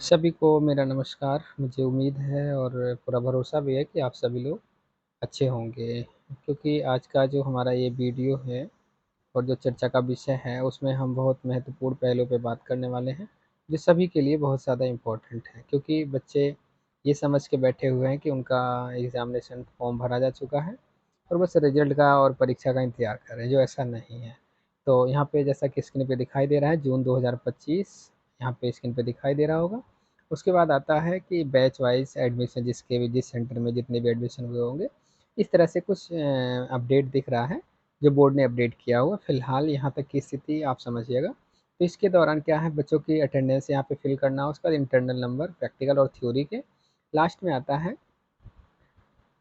सभी को मेरा नमस्कार। मुझे उम्मीद है और पूरा भरोसा भी है कि आप सभी लोग अच्छे होंगे, क्योंकि आज का जो हमारा ये वीडियो है और जो चर्चा का विषय है उसमें हम बहुत महत्वपूर्ण पहलू पे बात करने वाले हैं, जो सभी के लिए बहुत ज़्यादा इम्पोर्टेंट है। क्योंकि बच्चे ये समझ के बैठे हुए हैं कि उनका एग्ज़ामिनेशन फॉर्म भरा जा चुका है और बस रिजल्ट का और परीक्षा का इंतज़ार कर रहे हैं, जो ऐसा नहीं है। तो यहाँ पे जैसा कि स्क्रीन पे दिखाई दे रहा है, जून 2025 यहाँ पे स्क्रीन पे दिखाई दे रहा होगा। उसके बाद आता है कि बैच वाइज़ एडमिशन, जिसके भी जिस सेंटर में जितने भी एडमिशन हुए होंगे, इस तरह से कुछ अपडेट दिख रहा है, जो बोर्ड ने अपडेट किया हुआ। फ़िलहाल यहाँ तक की स्थिति आप समझिएगा। तो इसके दौरान क्या है, बच्चों की अटेंडेंस यहाँ पे फिल करना, उसके बाद इंटरनल नंबर, प्रैक्टिकल और थ्योरी के। लास्ट में आता है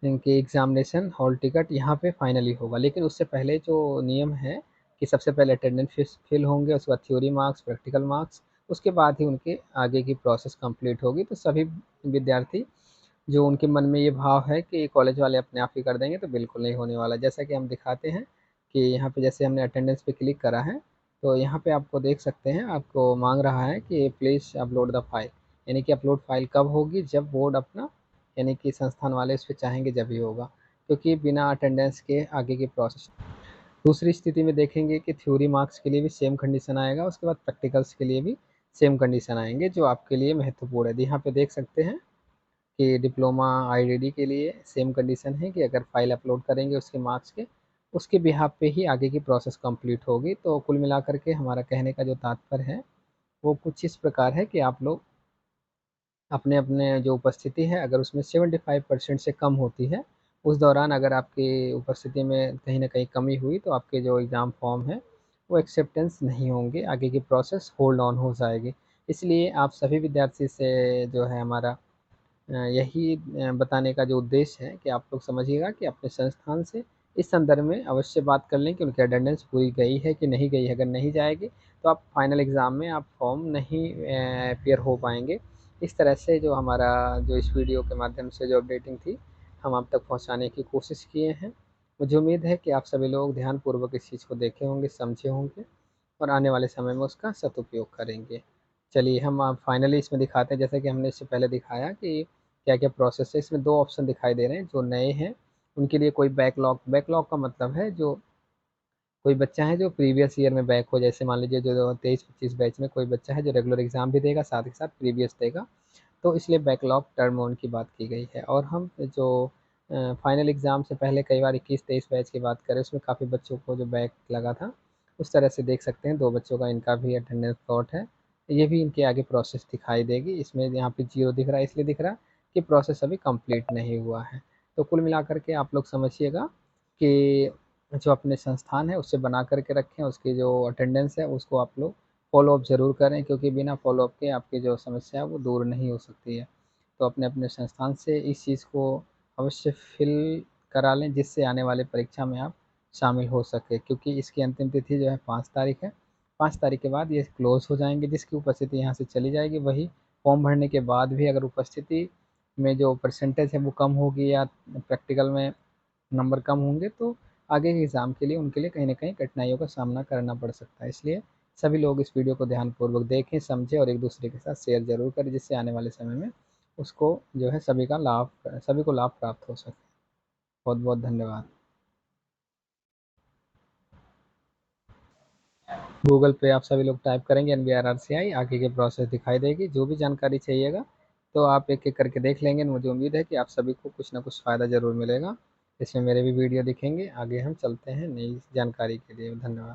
इनके एग्ज़ामिनेशन हॉल टिकट, यहाँ पे फाइनली होगा। लेकिन उससे पहले जो नियम है कि सबसे पहले अटेंडेंस फिल होंगे, उसके बाद थ्योरी मार्क्स, प्रैक्टिकल मार्क्स, उसके बाद ही उनके आगे की प्रोसेस कंप्लीट होगी। तो सभी विद्यार्थी जो उनके मन में ये भाव है कि कॉलेज वाले अपने आप ही कर देंगे, तो बिल्कुल नहीं होने वाला। जैसा कि हम दिखाते हैं कि यहाँ पे जैसे हमने अटेंडेंस पे क्लिक करा है, तो यहाँ पे आपको देख सकते हैं, आपको मांग रहा है कि प्लीज़ अपलोड द फाइल। यानी कि अपलोड फाइल कब होगी, जब बोर्ड अपना, यानी कि संस्थान वाले उस पे चाहेंगे जब ही होगा, क्योंकि बिना अटेंडेंस के आगे की प्रोसेस। दूसरी स्थिति में देखेंगे कि थ्योरी मार्क्स के लिए भी सेम कंडीशन आएगा, उसके बाद प्रैक्टिकल्स के लिए भी सेम कंडीशन आएंगे, जो आपके लिए महत्वपूर्ण है। यहाँ पे देख सकते हैं कि डिप्लोमा आईडीडी के लिए सेम कंडीशन है कि अगर फाइल अपलोड करेंगे उसके मार्क्स के, उसके बिहाफ पे ही आगे की प्रोसेस कंप्लीट होगी। तो कुल मिलाकर के हमारा कहने का जो तात्पर्य है वो कुछ इस प्रकार है कि आप लोग अपने अपने जो उपस्थिति है, अगर उसमें 75% से कम होती है, उस दौरान अगर आपकी उपस्थिति में कहीं ना कहीं कमी हुई, तो आपके जो एग्ज़ाम फॉर्म है वो एक्सेप्टेंस नहीं होंगे, आगे की प्रोसेस होल्ड ऑन हो जाएगी। इसलिए आप सभी विद्यार्थी से जो है हमारा यही बताने का जो उद्देश्य है कि आप लोग समझिएगा कि अपने संस्थान से इस संदर्भ में अवश्य बात कर लें कि उनकी अटेंडेंस पूरी गई है कि नहीं गई है। अगर नहीं जाएगी तो आप फाइनल एग्ज़ाम में आप फॉर्म नहीं अपीयर हो पाएंगे। इस तरह से जो हमारा जो इस वीडियो के माध्यम से जो अपडेटिंग थी, हम आप तक पहुंचाने की कोशिश किए हैं। मुझे उम्मीद है कि आप सभी लोग ध्यानपूर्वक इस चीज़ को देखे होंगे, समझे होंगे और आने वाले समय में उसका सदुपयोग करेंगे। चलिए हम अब फाइनली इसमें दिखाते हैं, जैसा कि हमने इससे पहले दिखाया कि क्या-क्या प्रोसेस है। इसमें 2 ऑप्शन दिखाई दे रहे हैं, जो नए हैं उनके लिए कोई बैकलॉग। बैकलॉग का मतलब है जो कोई बच्चा है जो प्रीवियस ईयर में बैक हो, जैसे मान लीजिए जो 23-25 बैच में कोई बच्चा है जो रेगुलर एग्ज़ाम भी देगा, साथ ही साथ प्रीवियस देगा, तो इसलिए बैकलॉग टर्म उनकी बात की गई है। और हम जो फाइनल एग्ज़ाम से पहले कई बार 21-23 बैच की बात करें, उसमें काफ़ी बच्चों को जो बैक लगा था, उस तरह से देख सकते हैं 2 बच्चों का, इनका भी अटेंडेंस शॉर्ट है। ये भी इनके आगे प्रोसेस दिखाई देगी। इसमें यहाँ पे 0 दिख रहा है, इसलिए दिख रहा है कि प्रोसेस अभी कंप्लीट नहीं हुआ है। तो कुल मिलाकर के आप लोग समझिएगा कि जो अपने संस्थान है उससे बना कर के रखें, उसकी जो अटेंडेंस है उसको आप लोग फ़ॉलो अप ज़रूर करें, क्योंकि बिना फ़ॉलो अप के आपकी जो समस्या है वो दूर नहीं हो सकती है। तो अपने अपने संस्थान से इस चीज़ को अवश्य फ़िल करा लें, जिससे आने वाले परीक्षा में आप शामिल हो सकें, क्योंकि इसकी अंतिम तिथि जो है 5 तारीख है। 5 तारीख के बाद ये क्लोज़ हो जाएँगे, जिसकी उपस्थिति यहाँ से चली जाएगी। वही फॉर्म भरने के बाद भी अगर उपस्थिति में जो परसेंटेज है वो कम होगी या प्रैक्टिकल में नंबर कम होंगे, तो आगे के एग्ज़ाम के लिए उनके लिए कहीं न कहीं कठिनाइयों का सामना करना पड़ सकता है। इसलिए सभी लोग इस वीडियो को ध्यानपूर्वक देखें, समझें और एक-दूसरे के साथ शेयर ज़रूर करें, जिससे आने वाले समय में उसको जो है सभी को लाभ प्राप्त हो सके। बहुत-बहुत धन्यवाद। गूगल पे आप सभी लोग टाइप करेंगे NBRRCI, आगे की प्रोसेस दिखाई देगी। जो भी जानकारी चाहिएगा, तो आप एक-एक करके देख लेंगे। मुझे उम्मीद है कि आप सभी को कुछ न कुछ फ़ायदा ज़रूर मिलेगा। इसमें मेरे भी वीडियो दिखेंगे। आगे हम चलते हैं नई जानकारी के लिए। धन्यवाद।